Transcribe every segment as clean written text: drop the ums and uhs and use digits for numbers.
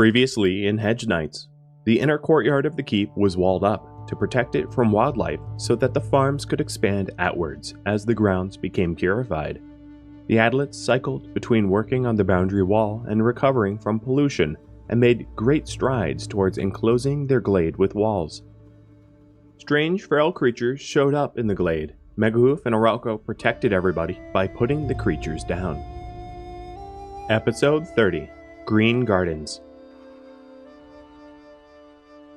Previously in Hedge Knights, the inner courtyard of the keep was walled up to protect it from wildlife so that the farms could expand outwards as the grounds became purified. The Adlets cycled between working on the boundary wall and recovering from pollution and made great strides towards enclosing their glade with walls. Strange feral creatures showed up in the glade. Megahoof and Orelko protected everybody by putting the creatures down. Episode 30: Green Gardens.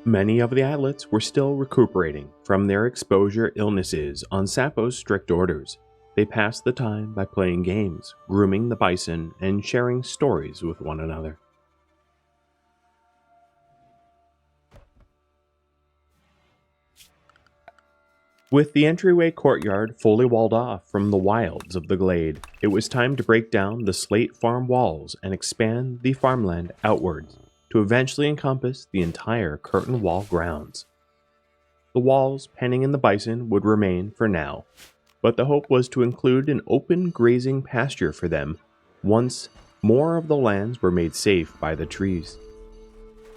Many of the Adlets were still recuperating from their exposure illnesses on Sapo's strict orders. They passed the time by playing games, grooming the bison, and sharing stories with one another. With the entryway courtyard fully walled off from the wilds of the glade, it was time to break down the slate farm walls and expand the farmland outwards to eventually encompass the entire curtain wall grounds. The walls penning in the bison would remain for now, but the hope was to include an open grazing pasture for them once more of the lands were made safe by the trees.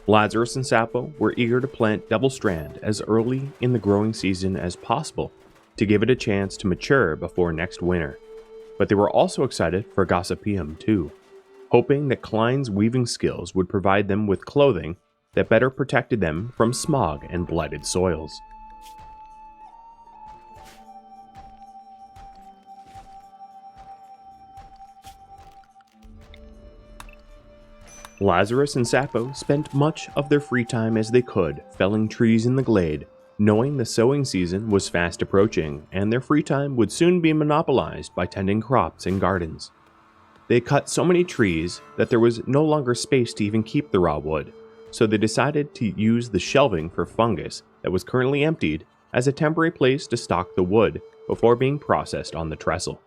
Lazarus and Sapo were eager to plant Double Strand as early in the growing season as possible to give it a chance to mature before next winter, but they were also excited for Gossypium too, hoping that Klein's weaving skills would provide them with clothing that better protected them from smog and blighted soils. Lazarus and Sapo spent much of their free time as they could felling trees in the glade, knowing the sowing season was fast approaching and their free time would soon be monopolized by tending crops and gardens. They cut so many trees that there was no longer space to even keep the raw wood, so they decided to use the shelving for fungus that was currently emptied as a temporary place to stock the wood before being processed on the trestle.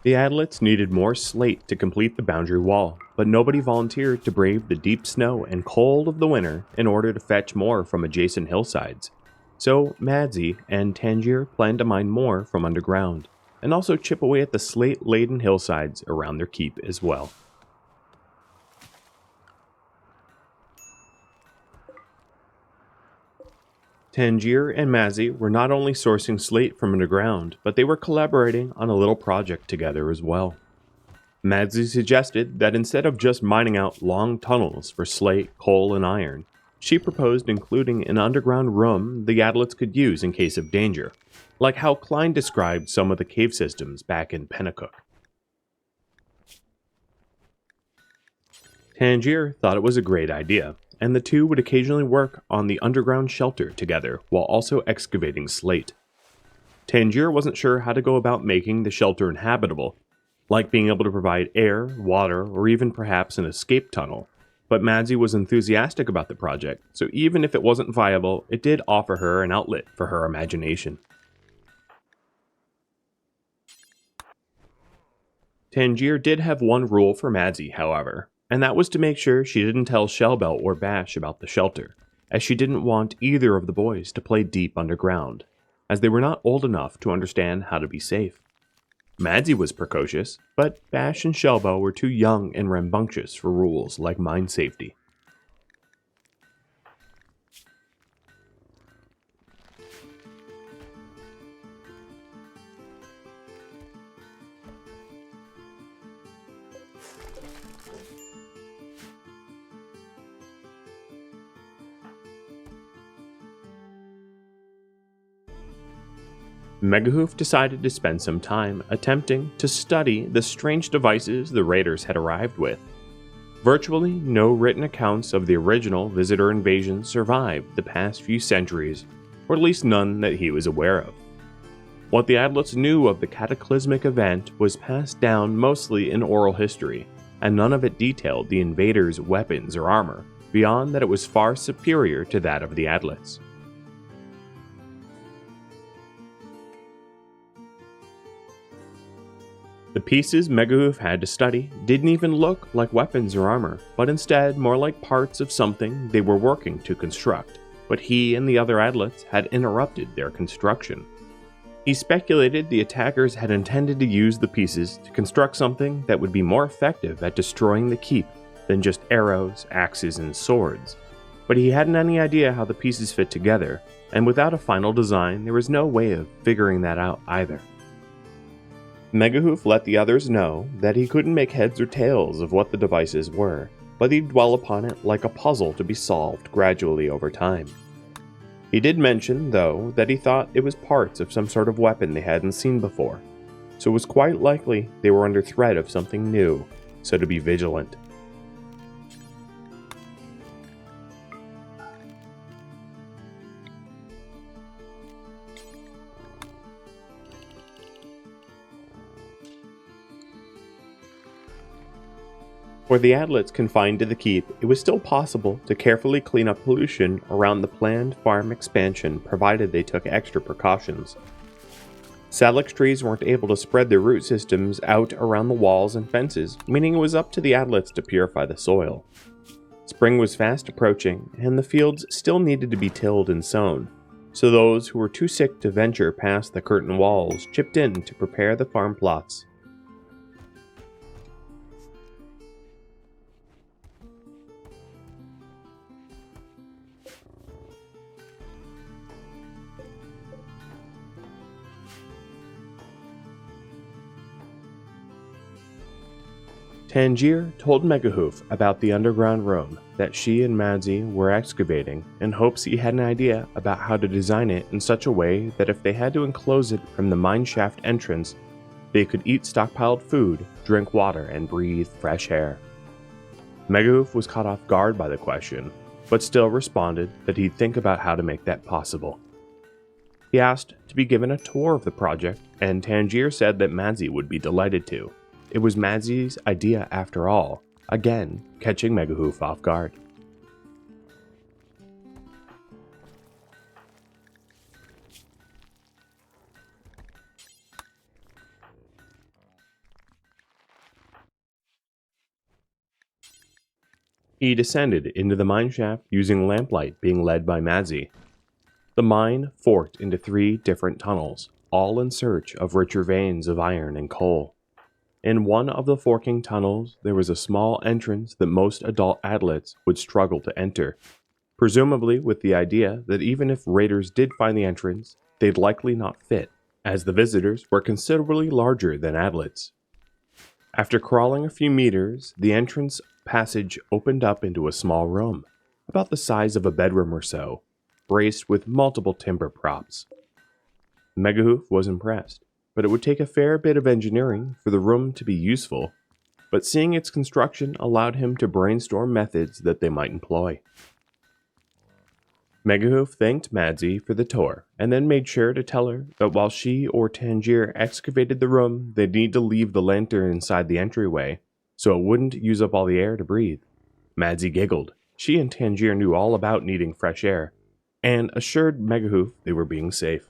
The Adlets needed more slate to complete the boundary wall, but nobody volunteered to brave the deep snow and cold of the winter in order to fetch more from adjacent hillsides. So Madzi and Tangier planned to mine more from underground, and also chip away at the slate-laden hillsides around their keep as well. Tangier and Madzi were not only sourcing slate from underground, but they were collaborating on a little project together as well. Madzi suggested that instead of just mining out long tunnels for slate, coal, and iron, she proposed including an underground room the Adlets could use in case of danger, like how Klein described some of the cave systems back in Pennacook. Tangier thought it was a great idea, and the two would occasionally work on the underground shelter together while also excavating slate. Tangier wasn't sure how to go about making the shelter inhabitable, like being able to provide air, water, or even perhaps an escape tunnel, but Madzi was enthusiastic about the project, so even if it wasn't viable, it did offer her an outlet for her imagination. Tangier did have one rule for Madzi, however, and that was to make sure she didn't tell Shellbelt or Bash about the shelter, as she didn't want either of the boys to play deep underground, as they were not old enough to understand how to be safe. Madzi was precocious, but Bash and Shellbelt were too young and rambunctious for rules like mine safety. Megahoof decided to spend some time attempting to study the strange devices the raiders had arrived with. Virtually no written accounts of the original visitor invasion survived the past few centuries, or at least none that he was aware of. What the Adlets knew of the cataclysmic event was passed down mostly in oral history, and none of it detailed the invaders' weapons or armor, beyond that it was far superior to that of the Adlets. The pieces Megahoof had to study didn't even look like weapons or armor, but instead more like parts of something they were working to construct, but he and the other Adlets had interrupted their construction. He speculated the attackers had intended to use the pieces to construct something that would be more effective at destroying the keep than just arrows, axes, and swords. But he hadn't any idea how the pieces fit together, and without a final design, there was no way of figuring that out either. Megahoof let the others know that he couldn't make heads or tails of what the devices were, but he'd dwell upon it like a puzzle to be solved gradually over time. He did mention, though, that he thought it was parts of some sort of weapon they hadn't seen before, so it was quite likely they were under threat of something new, so to be vigilant. For the adlets confined to the keep, it was still possible to carefully clean up pollution around the planned farm expansion provided they took extra precautions. Salix trees weren't able to spread their root systems out around the walls and fences, meaning it was up to the adlets to purify the soil. Spring was fast approaching, and the fields still needed to be tilled and sown, so those who were too sick to venture past the curtain walls chipped in to prepare the farm plots. Tangier told Megahoof about the underground room that she and Madzi were excavating in hopes he had an idea about how to design it in such a way that if they had to enclose it from the mineshaft entrance, they could eat stockpiled food, drink water, and breathe fresh air. Megahoof was caught off guard by the question, but still responded that he'd think about how to make that possible. He asked to be given a tour of the project, and Tangier said that Madzi would be delighted to. It was Madzi's idea after all, again catching Megahoof off guard. He descended into the mineshaft using lamplight being led by Madzi. The mine forked into 3 different tunnels, all in search of richer veins of iron and coal. In one of the forking tunnels, there was a small entrance that most adult adlets would struggle to enter, presumably with the idea that even if raiders did find the entrance, they'd likely not fit, as the visitors were considerably larger than adlets. After crawling a few meters, the entrance passage opened up into a small room, about the size of a bedroom or so, braced with multiple timber props. Megahoof was impressed, but it would take a fair bit of engineering for the room to be useful, but seeing its construction allowed him to brainstorm methods that they might employ. Megahoof thanked Madzi for the tour, and then made sure to tell her that while she or Tangier excavated the room, they'd need to leave the lantern inside the entryway, so it wouldn't use up all the air to breathe. Madzi giggled. She and Tangier knew all about needing fresh air, and assured Megahoof they were being safe.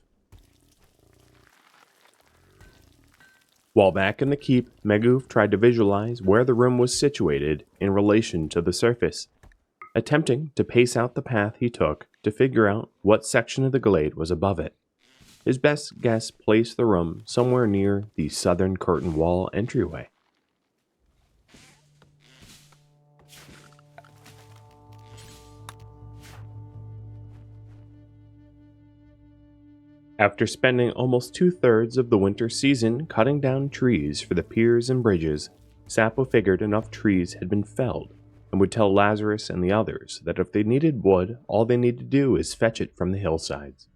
While back in the keep, Megahoof tried to visualize where the room was situated in relation to the surface, attempting to pace out the path he took to figure out what section of the glade was above it. His best guess placed the room somewhere near the southern curtain wall entryway. After spending almost 2/3 of the winter season cutting down trees for the piers and bridges, Sapo figured enough trees had been felled and would tell Lazarus and the others that if they needed wood, all they needed to do is fetch it from the hillsides.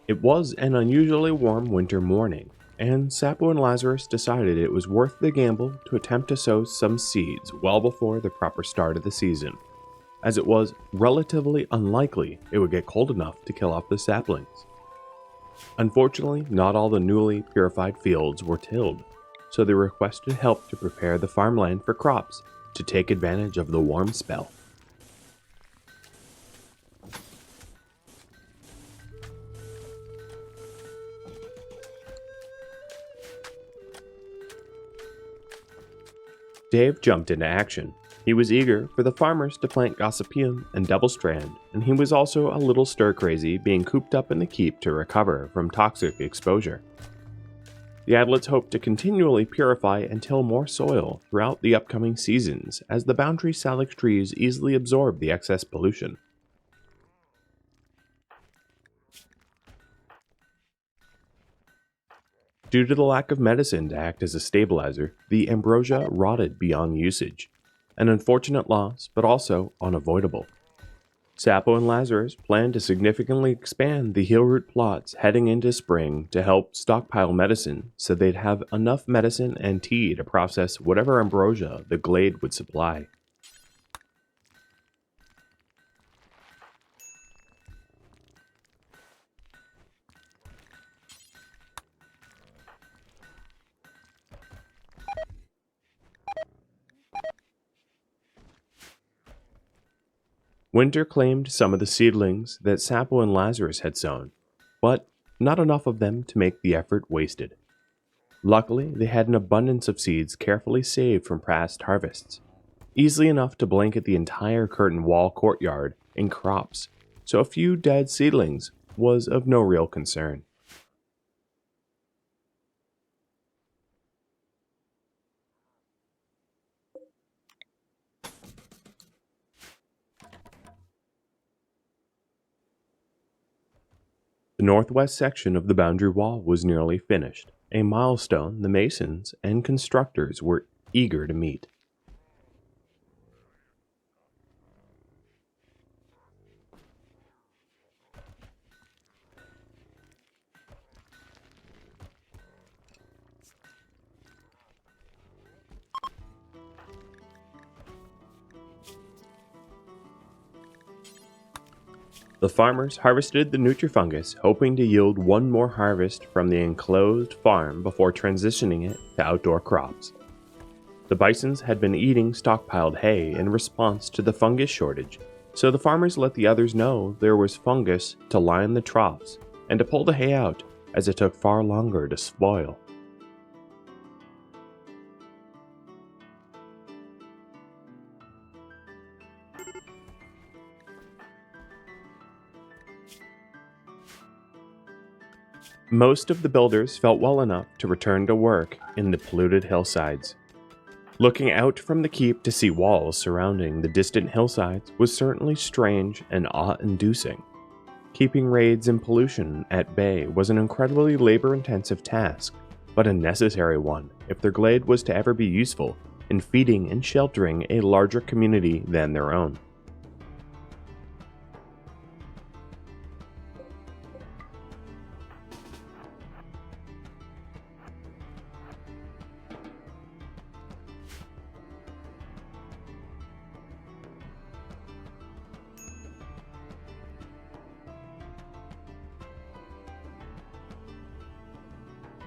It was an unusually warm winter morning, and Sapo and Lazarus decided it was worth the gamble to attempt to sow some seeds well before the proper start of the season, as it was relatively unlikely it would get cold enough to kill off the saplings. Unfortunately, not all the newly purified fields were tilled, so they requested help to prepare the farmland for crops to take advantage of the warm spell. Dave jumped into action. He was eager for the farmers to plant gossypium and double strand, and he was also a little stir-crazy being cooped up in the keep to recover from toxic exposure. The Adlets hoped to continually purify and till more soil throughout the upcoming seasons as the boundary salix trees easily absorb the excess pollution. Due to the lack of medicine to act as a stabilizer, the ambrosia rotted beyond usage, an unfortunate loss but also unavoidable. Sapo and Lazarus planned to significantly expand the healroot plots heading into spring to help stockpile medicine so they'd have enough medicine and tea to process whatever ambrosia the glade would supply. Winter claimed some of the seedlings that Sapo and Lazarus had sown, but not enough of them to make the effort wasted. Luckily, they had an abundance of seeds carefully saved from past harvests, easily enough to blanket the entire curtain wall courtyard in crops, so a few dead seedlings was of no real concern. The northwest section of the boundary wall was nearly finished, a milestone the masons and constructors were eager to meet. The farmers harvested the nutrifungus, hoping to yield one more harvest from the enclosed farm before transitioning it to outdoor crops. The bisons had been eating stockpiled hay in response to the fungus shortage, so the farmers let the others know there was fungus to line the troughs and to pull the hay out, as it took far longer to spoil. Most of the builders felt well enough to return to work in the polluted hillsides. Looking out from the keep to see walls surrounding the distant hillsides was certainly strange and awe-inducing. Keeping raids and pollution at bay was an incredibly labor-intensive task, but a necessary one if their glade was to ever be useful in feeding and sheltering a larger community than their own.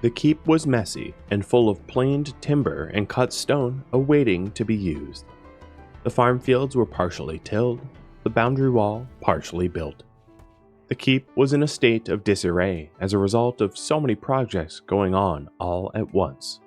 The keep was messy and full of planed timber and cut stone awaiting to be used. The farm fields were partially tilled, the boundary wall partially built. The keep was in a state of disarray as a result of so many projects going on all at once.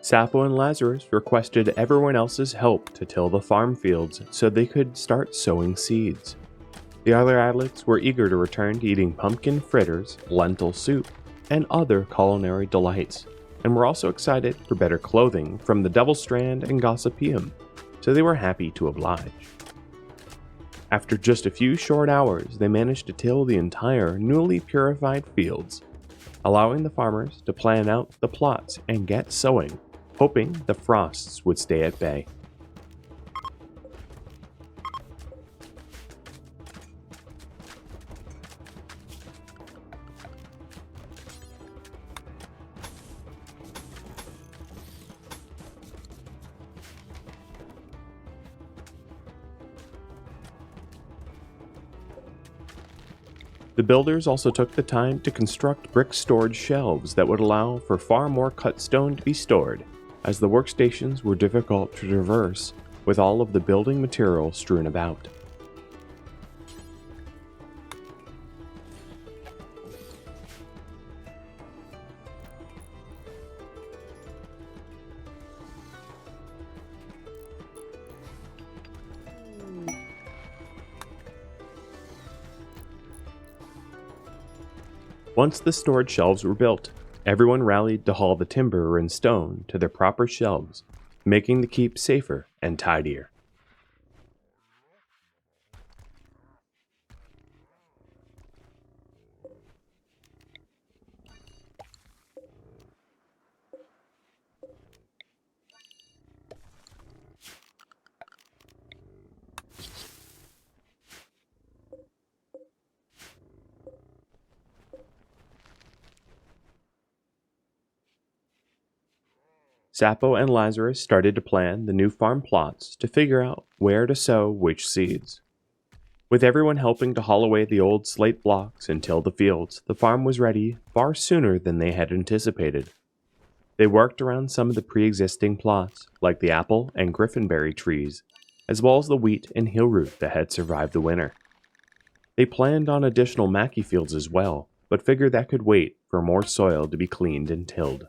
Sapo and Lazarus requested everyone else's help to till the farm fields so they could start sowing seeds. The other adlets were eager to return to eating pumpkin fritters, lentil soup, and other culinary delights, and were also excited for better clothing from the double strand and gossypium, so they were happy to oblige. After just a few short hours, they managed to till the entire newly purified fields, allowing the farmers to plan out the plots and get sowing, hoping the frosts would stay at bay. The builders also took the time to construct brick storage shelves that would allow for far more cut stone to be stored, as the workstations were difficult to traverse with all of the building material strewn about. Once the storage shelves were built, everyone rallied to haul the timber and stone to their proper shelves, making the keep safer and tidier. Sappho and Lazarus started to plan the new farm plots to figure out where to sow which seeds. With everyone helping to haul away the old slate blocks and till the fields, the farm was ready far sooner than they had anticipated. They worked around some of the pre-existing plots, like the apple and griffinberry trees, as well as the wheat and heel root that had survived the winter. They planned on additional mackey fields as well, but figured that could wait for more soil to be cleaned and tilled.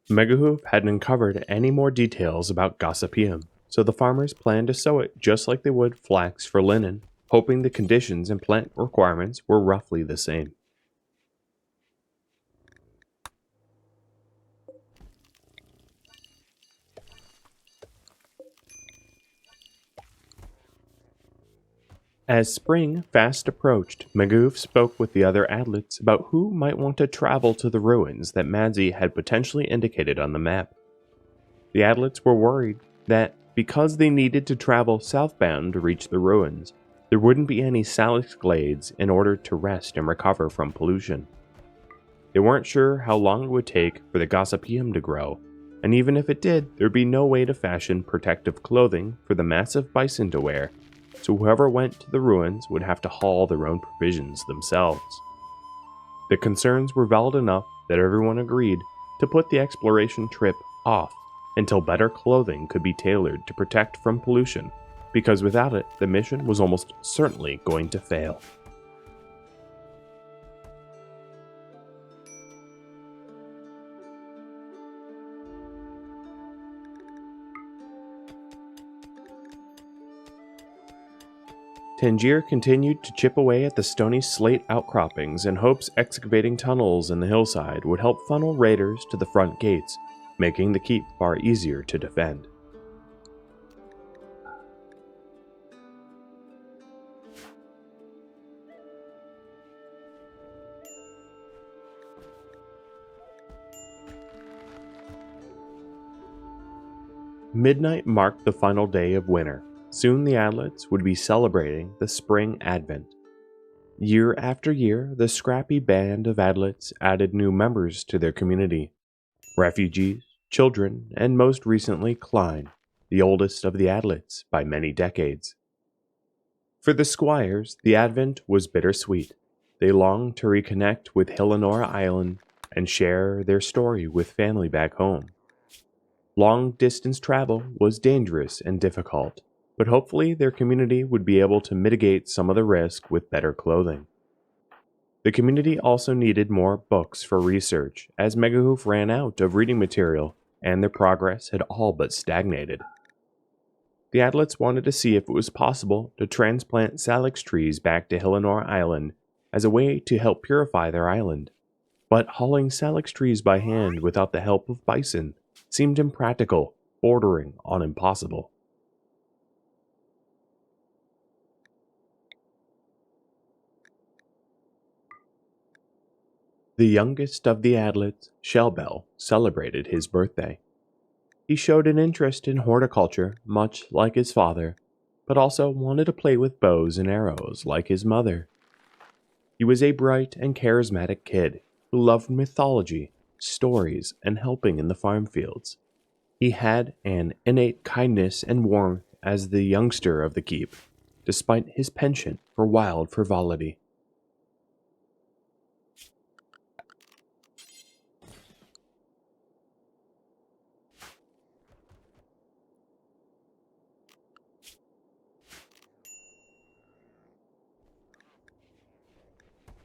Megahoof hadn't uncovered any more details about Gossypium, so the farmers planned to sow it just like they would flax for linen, hoping the conditions and plant requirements were roughly the same. As spring fast approached, Megahoof spoke with the other Adlets about who might want to travel to the ruins that Madzi had potentially indicated on the map. The Adlets were worried that because they needed to travel southbound to reach the ruins, there wouldn't be any salix glades in order to rest and recover from pollution. They weren't sure how long it would take for the Gossypium to grow, and even if it did, there'd be no way to fashion protective clothing for the massive bison to wear, so whoever went to the ruins would have to haul their own provisions themselves. The concerns were valid enough that everyone agreed to put the exploration trip off until better clothing could be tailored to protect from pollution, because without it, the mission was almost certainly going to fail. Tangier continued to chip away at the stony slate outcroppings in hopes excavating tunnels in the hillside would help funnel raiders to the front gates, making the keep far easier to defend. Midnight marked the final day of winter. Soon the Adlets would be celebrating the spring advent. Year after year, the scrappy band of Adlets added new members to their community. Refugees, children, and most recently Klein, the oldest of the Adlets by many decades. For the squires, the advent was bittersweet. They longed to reconnect with Hillenora Island and share their story with family back home. Long-distance travel was dangerous and difficult, but hopefully their community would be able to mitigate some of the risk with better clothing. The community also needed more books for research, as Megahoof ran out of reading material and their progress had all but stagnated. The Adlets wanted to see if it was possible to transplant salix trees back to Hillenora Island as a way to help purify their island, but hauling salix trees by hand without the help of bison seemed impractical, bordering on impossible. The youngest of the Adlets, Shellbell, celebrated his birthday. He showed an interest in horticulture, much like his father, but also wanted to play with bows and arrows like his mother. He was a bright and charismatic kid who loved mythology, stories, and helping in the farm fields. He had an innate kindness and warmth as the youngster of the keep, despite his penchant for wild frivolity.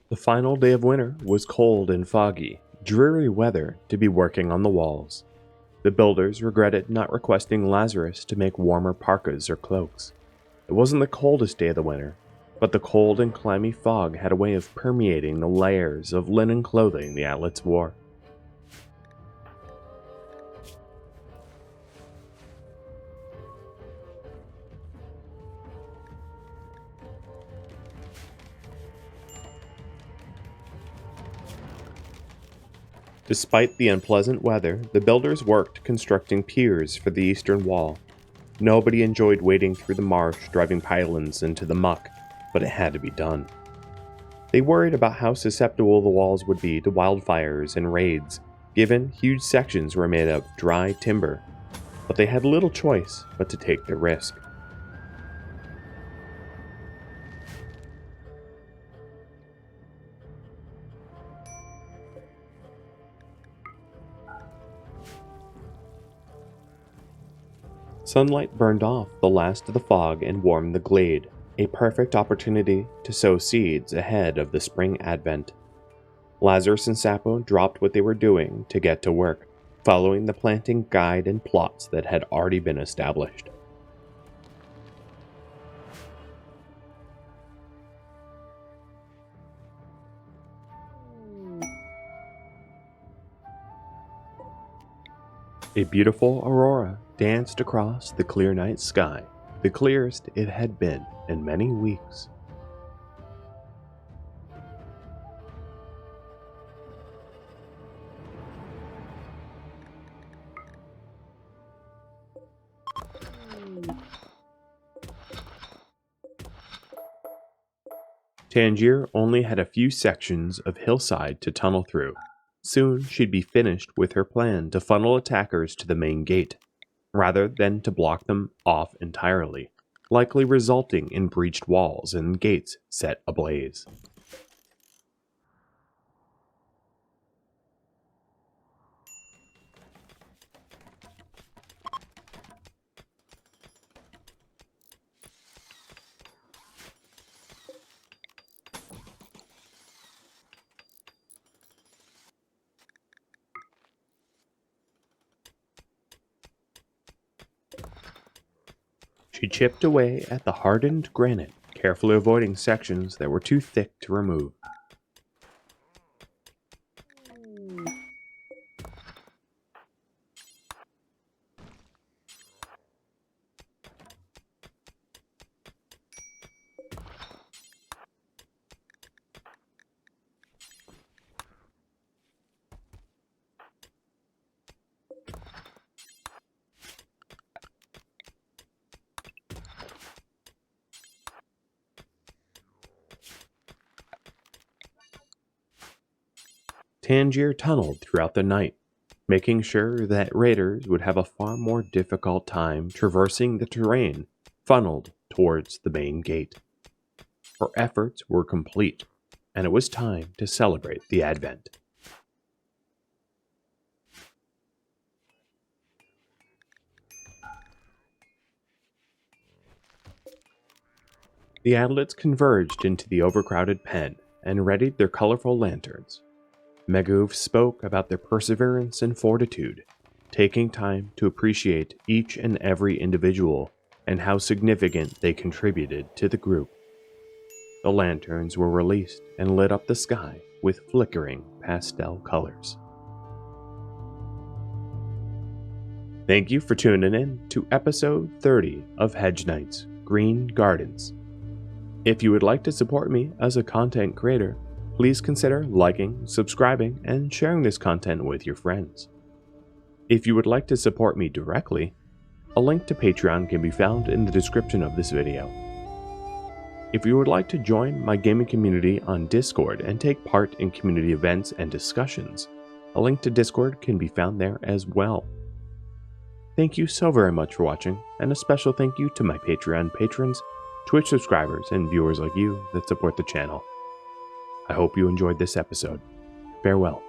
The final day of winter was cold and foggy, dreary weather to be working on the walls. The builders regretted not requesting Lazarus to make warmer parkas or cloaks. It wasn't the coldest day of the winter, but the cold and clammy fog had a way of permeating the layers of linen clothing the Atlas wore. Despite the unpleasant weather, the builders worked constructing piers for the eastern wall. Nobody enjoyed wading through the marsh, driving pylons into the muck, but it had to be done. They worried about how susceptible the walls would be to wildfires and raids, given huge sections were made of dry timber, but they had little choice but to take the risk. Sunlight burned off the last of the fog and warmed the glade, a perfect opportunity to sow seeds ahead of the spring advent. Lazarus and Sapo dropped what they were doing to get to work, following the planting guide and plots that had already been established. A beautiful aurora danced across the clear night sky, the clearest it had been in many weeks. Tangier only had a few sections of hillside to tunnel through. Soon she'd be finished with her plan to funnel attackers to the main gate, rather than to block them off entirely, likely resulting in breached walls and gates set ablaze. She chipped away at the hardened granite, carefully avoiding sections that were too thick to remove. Tangier tunneled throughout the night, making sure that raiders would have a far more difficult time traversing the terrain funneled towards the main gate. Her efforts were complete, and it was time to celebrate the advent. The Adlets converged into the overcrowded pen and readied their colorful lanterns. Megouv spoke about their perseverance and fortitude, taking time to appreciate each and every individual and how significant they contributed to the group. The lanterns were released and lit up the sky with flickering pastel colors. Thank you for tuning in to episode 30 of Hedge Knights Green Gardens. If you would like to support me as a content creator, please consider liking, subscribing, and sharing this content with your friends. If you would like to support me directly, a link to Patreon can be found in the description of this video. If you would like to join my gaming community on Discord and take part in community events and discussions, a link to Discord can be found there as well. Thank you so very much for watching, and a special thank you to my Patreon patrons, Twitch subscribers, and viewers like you that support the channel. I hope you enjoyed this episode. Farewell.